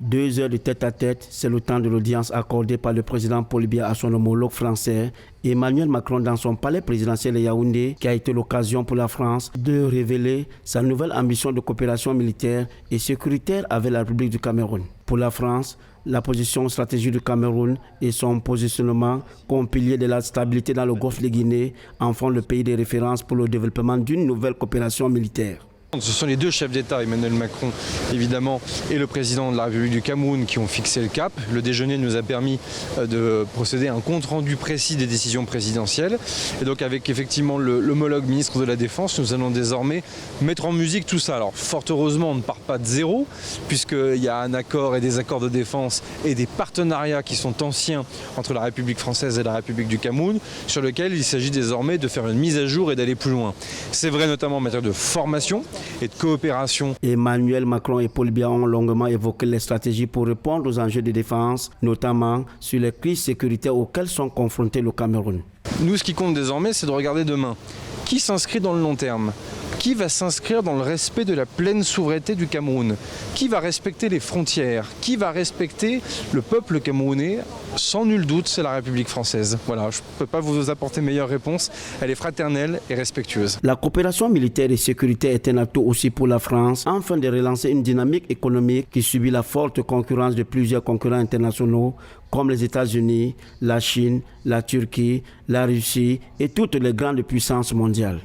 2 heures de tête-à-tête, c'est le temps de l'audience accordée par le président Paul Biya à son homologue français, Emmanuel Macron, dans son palais présidentiel de Yaoundé, qui a été l'occasion pour la France de révéler sa nouvelle ambition de coopération militaire et sécuritaire avec la République du Cameroun. Pour la France, la position stratégique du Cameroun et son positionnement comme pilier de la stabilité dans le golfe de Guinée en font le pays de référence pour le développement d'une nouvelle coopération militaire. Ce sont les deux chefs d'État, Emmanuel Macron évidemment, et le président de la République du Cameroun qui ont fixé le cap. Le déjeuner nous a permis de procéder à un compte-rendu précis des décisions présidentielles. Et donc avec effectivement l'homologue ministre de la Défense, nous allons désormais mettre en musique tout ça. Alors fort heureusement, on ne part pas de zéro, puisqu'il y a un accord et des accords de défense et des partenariats qui sont anciens entre la République française et la République du Cameroun, sur lesquels il s'agit désormais de faire une mise à jour et d'aller plus loin. C'est vrai notamment en matière de formation et de coopération. Emmanuel Macron et Paul Biya ont longuement évoqué les stratégies pour répondre aux enjeux de défense, notamment sur les crises sécuritaires auxquelles sont confrontés le Cameroun. Nous, ce qui compte désormais, c'est de regarder demain. Qui s'inscrit dans le long terme ? Qui va s'inscrire dans le respect de la pleine souveraineté du Cameroun? Qui va respecter les frontières? Qui va respecter le peuple camerounais? Sans nul doute, c'est la République française. Voilà, je ne peux pas vous apporter meilleure réponse. Elle est fraternelle et respectueuse. La coopération militaire et sécuritaire est un atout aussi pour la France, afin de relancer une dynamique économique qui subit la forte concurrence de plusieurs concurrents internationaux, comme les États-Unis, la Chine, la Turquie, la Russie et toutes les grandes puissances mondiales.